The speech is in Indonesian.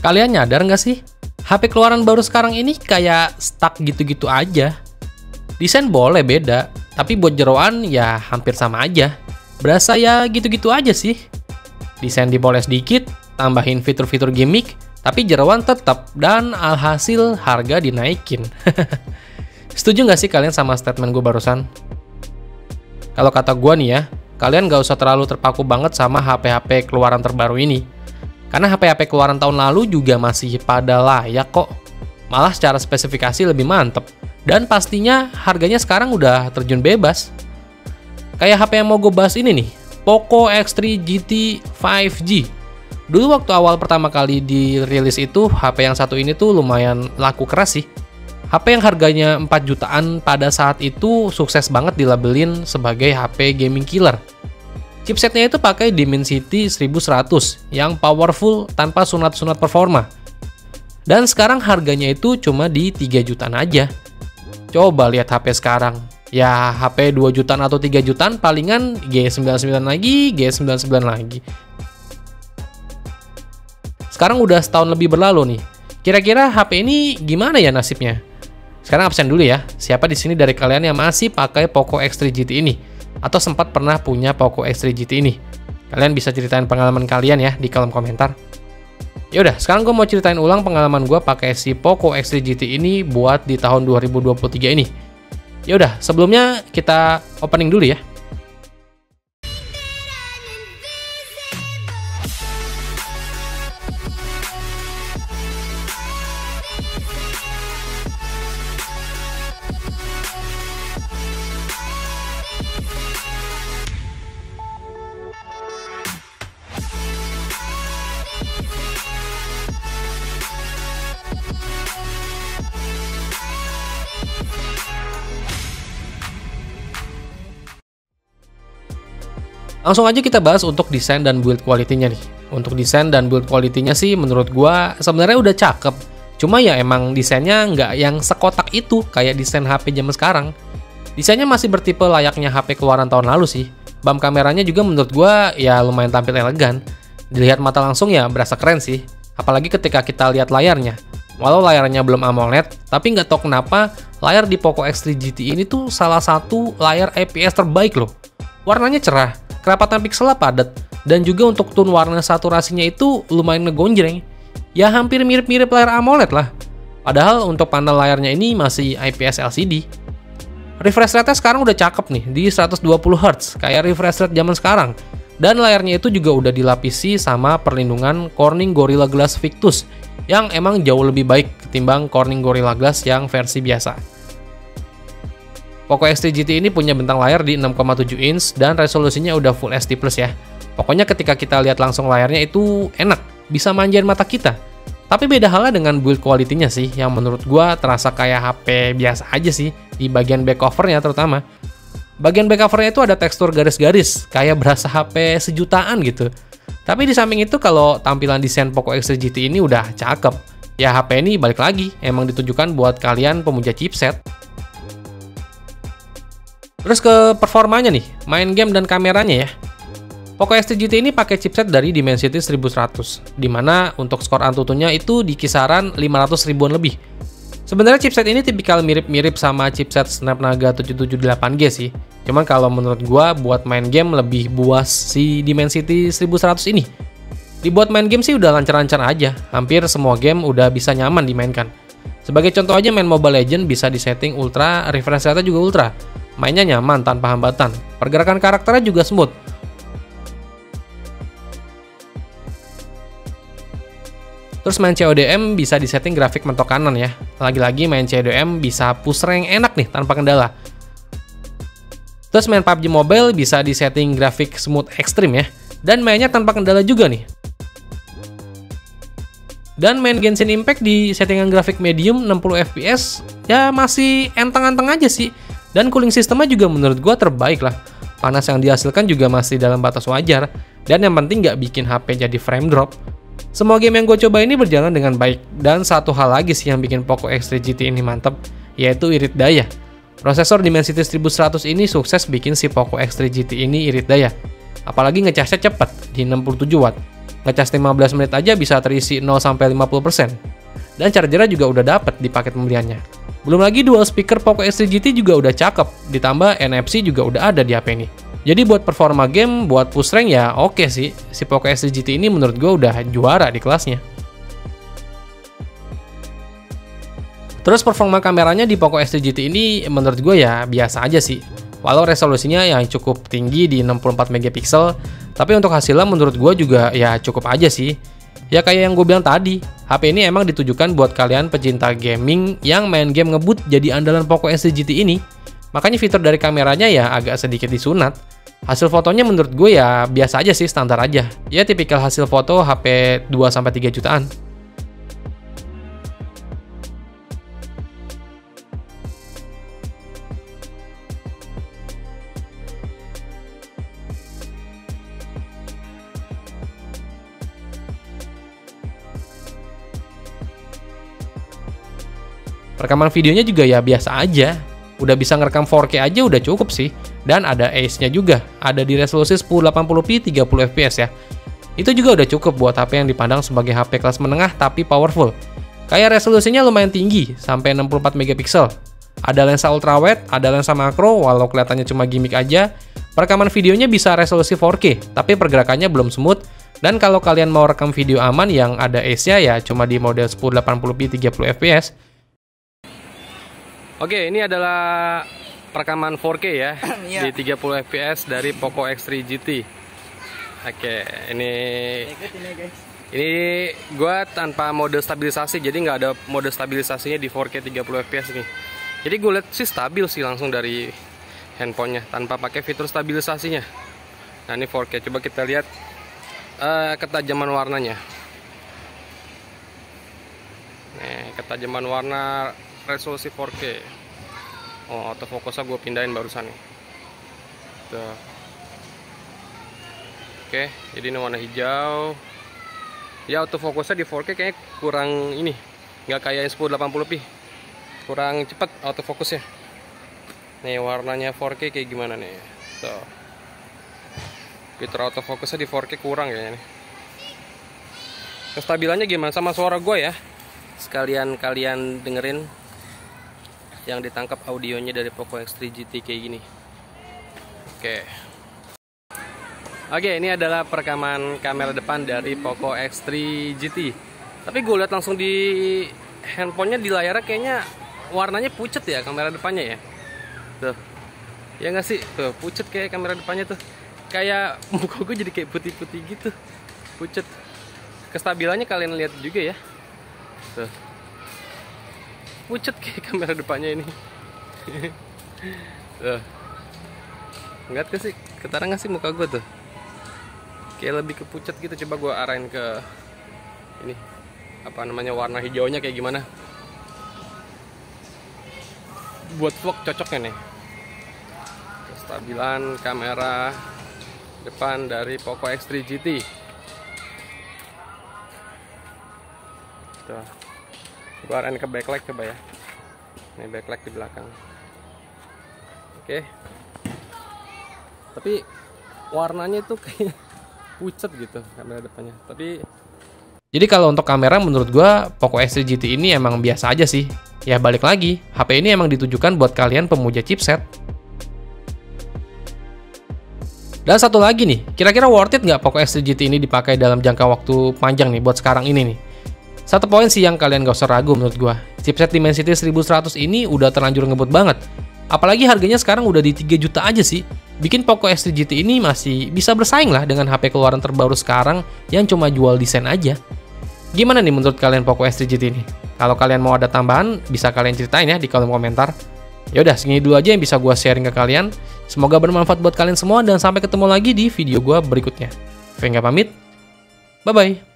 Kalian nyadar nggak sih? HP keluaran baru sekarang ini kayak stuck gitu-gitu aja. Desain boleh beda, tapi buat jeroan ya hampir sama aja. Berasa ya gitu-gitu aja sih. Desain dipoles dikit, tambahin fitur-fitur gimmick, tapi jeroan tetap dan alhasil harga dinaikin. Setuju nggak sih kalian sama statement gue barusan? Kalau kata gue nih ya, kalian nggak usah terlalu terpaku banget sama HP-HP keluaran terbaru ini. Karena HP-HP keluaran tahun lalu juga masih pada layak kok. Malah secara spesifikasi lebih mantep. Dan pastinya harganya sekarang udah terjun bebas. Kayak HP yang mau gue bahas ini nih, Poco X3 GT 5G. Dulu waktu awal pertama kali dirilis itu, HP yang satu ini tuh lumayan laku keras sih. HP yang harganya 4 jutaan pada saat itu sukses banget dilabelin sebagai HP gaming killer. Chipsetnya itu pakai Dimensity 1100 yang powerful tanpa sunat-sunat performa. Dan sekarang harganya itu cuma di 3 jutaan aja. Coba lihat HP sekarang. Ya HP 2 jutaan atau 3 jutaan palingan G99 lagi, G99 lagi. Sekarang udah setahun lebih berlalu nih. Kira-kira HP ini gimana ya nasibnya? Sekarang absen dulu ya. Siapa di sini dari kalian yang masih pakai Poco X3 GT ini? Atau sempat pernah punya Poco X3 GT ini? Kalian bisa ceritain pengalaman kalian ya di kolom komentar. Yaudah, sekarang gue mau ceritain ulang pengalaman gue pakai si Poco X3 GT ini buat di tahun 2023 ini. Yaudah, sebelumnya kita opening dulu ya. Langsung aja kita bahas untuk desain dan build quality-nya nih. Untuk desain dan build quality-nya sih menurut gua sebenarnya udah cakep. Cuma ya emang desainnya nggak yang sekotak itu kayak desain HP zaman sekarang. Desainnya masih bertipe layaknya HP keluaran tahun lalu sih. BAM kameranya juga menurut gua ya lumayan tampil elegan. Dilihat mata langsung ya berasa keren sih. Apalagi ketika kita lihat layarnya. Walau layarnya belum AMOLED, tapi nggak tahu kenapa layar di Poco X3 GT ini tuh salah satu layar IPS terbaik loh. Warnanya cerah, kerapatan pikselnya padat, dan juga untuk tone warna saturasinya itu lumayan ngegonjreng. Ya hampir mirip-mirip layar AMOLED lah. Padahal untuk panel layarnya ini masih IPS LCD. Refresh rate-nya sekarang udah cakep nih, di 120Hz, kayak refresh rate zaman sekarang. Dan layarnya itu juga udah dilapisi sama perlindungan Corning Gorilla Glass Victus, yang emang jauh lebih baik ketimbang Corning Gorilla Glass yang versi biasa. Poco X3 GT ini punya bentang layar di 6,7 inch dan resolusinya udah Full HD+ ya. Pokoknya ketika kita lihat langsung layarnya itu enak, bisa manjain mata kita. Tapi beda halnya dengan build quality-nya sih, yang menurut gua terasa kayak HP biasa aja sih, di bagian back cover-nya terutama. Bagian back cover-nya itu ada tekstur garis-garis, kayak berasa HP sejutaan gitu. Tapi di samping itu kalau tampilan desain Poco X3 GT ini udah cakep. Ya HP ini balik lagi, emang ditujukan buat kalian pemuja chipset. Terus ke performanya nih, main game dan kameranya ya. Poco X3 GT ini pakai chipset dari Dimensity 1100, dimana untuk skor Antutunya itu di kisaran 500 ribuan lebih. Sebenarnya chipset ini tipikal mirip-mirip sama chipset Snapdragon 778G sih. Cuman kalau menurut gua buat main game lebih buas si Dimensity 1100 ini. Dibuat main game sih udah lancar-lancar aja, hampir semua game udah bisa nyaman dimainkan. Sebagai contoh aja main Mobile Legends bisa disetting ultra, refresh rate juga ultra. Mainnya nyaman tanpa hambatan, pergerakan karakternya juga smooth. Terus main CODM bisa disetting grafik mentok kanan ya. Lagi-lagi main CODM bisa push rank enak nih tanpa kendala. Terus main PUBG Mobile bisa disetting grafik smooth ekstrim ya. Dan mainnya tanpa kendala juga nih. Dan main Genshin Impact di settingan grafik medium 60 fps ya masih enteng-enteng aja sih. Dan cooling sistemnya juga menurut gua terbaik lah. Panas yang dihasilkan juga masih dalam batas wajar. Dan yang penting nggak bikin HP jadi frame drop. Semua game yang gue coba ini berjalan dengan baik. Dan satu hal lagi sih yang bikin Poco X3 GT ini mantep, yaitu irit daya. Prosesor Dimensity 1100 ini sukses bikin si Poco X3 GT ini irit daya. Apalagi ngecasnya cepat di 67 Watt. Ngecas 15 menit aja bisa terisi 0-50%. Dan chargernya juga udah dapet di paket pembeliannya. Belum lagi dual speaker Poco X3 GT juga udah cakep, ditambah NFC juga udah ada di HP ini. Jadi buat performa game, buat push rank ya oke sih. Si Poco X3 GT ini menurut gue udah juara di kelasnya. Terus performa kameranya di Poco X3 GT ini menurut gue ya biasa aja sih. Walau resolusinya yang cukup tinggi di 64 megapiksel, tapi untuk hasilnya menurut gue juga ya cukup aja sih. Ya kayak yang gue bilang tadi, HP ini emang ditujukan buat kalian pecinta gaming yang main game ngebut jadi andalan Poco X3 GT ini. Makanya fitur dari kameranya ya agak sedikit disunat. Hasil fotonya menurut gue ya biasa aja sih, standar aja. Ya tipikal hasil foto HP 2-3 jutaan. Rekaman videonya juga ya biasa aja. Udah bisa ngerekam 4K aja udah cukup sih. Dan ada AIS-nya juga. Ada di resolusi 1080p 30 fps ya. Itu juga udah cukup buat HP yang dipandang sebagai HP kelas menengah tapi powerful. Kayak resolusinya lumayan tinggi, sampai 64 megapiksel. Ada lensa ultrawide, ada lensa makro, walau kelihatannya cuma gimmick aja. Perekaman videonya bisa resolusi 4K, tapi pergerakannya belum smooth. Dan kalau kalian mau rekam video aman yang ada AIS-nya ya cuma di mode 1080p 30 fps. Oke, ini adalah perekaman 4K ya, di 30 fps dari Poco X3 GT. Oke, ini gua tanpa mode stabilisasi, jadi nggak ada mode stabilisasinya di 4K 30 fps nih. Jadi gue lihat sih stabil sih langsung dari handphonenya, tanpa pakai fitur stabilisasinya. Nah ini 4K, coba kita lihat ketajaman warnanya. Nih, ketajaman warna resolusi 4K. Oh, autofocusnya gue pindahin barusan nih. Tuh. Oke, jadi ini warna hijau. Ya autofocusnya di 4K kayaknya kurang ini, nggak kayak yang 1080p. Kurang cepat autofokusnya. Nih warnanya 4K kayak gimana nih? Tuh. Fitur autofokusnya di 4K kurang kayaknya nih. Kestabilannya gimana sama suara gue ya? Sekalian kalian dengerin yang ditangkap audionya dari Poco X3 GT kayak gini. Oke, ini adalah perekaman kamera depan dari Poco X3 GT. Tapi gue lihat langsung di handphonenya, di layarnya kayaknya warnanya pucet ya kamera depannya ya. Tuh, ya nggak sih? Tuh pucet kayak kamera depannya tuh. Kayak muka gue jadi kayak putih-putih gitu, pucet. Kestabilannya kalian lihat juga ya. Tuh. Pucet kayak kamera depannya ini. Tuh. Enggak ke sih, ketara nggak sih muka gue tuh? Kayak lebih ke pucet gitu. Coba gue arahin ke ini, apa namanya, warna hijaunya kayak gimana? Buat vlog cocoknya nih. Kestabilan kamera depan dari Poco X3 GT. Tuh. Gue arahin ke backlight coba ya. Ini backlight di belakang. Oke. Tapi warnanya tuh kayak pucet gitu kamera depannya. Jadi kalau untuk kamera menurut gua Poco X3 GT ini emang biasa aja sih. Ya balik lagi, HP ini emang ditujukan buat kalian pemuja chipset. Dan satu lagi nih, kira-kira worth it nggak Poco X3 GT ini dipakai dalam jangka waktu panjang nih buat sekarang ini nih? Satu poin sih yang kalian gak usah ragu menurut gua. Chipset Dimensity 1100 ini udah terlanjur ngebut banget. Apalagi harganya sekarang udah di 3 juta aja sih. Bikin Poco X3 GT ini masih bisa bersaing lah dengan HP keluaran terbaru sekarang yang cuma jual desain aja. Gimana nih menurut kalian Poco X3 GT ini? Kalau kalian mau ada tambahan, bisa kalian ceritain ya di kolom komentar. Yaudah, segini dulu aja yang bisa gua sharing ke kalian. Semoga bermanfaat buat kalian semua dan sampai ketemu lagi di video gua berikutnya. Venga pamit. Bye-bye.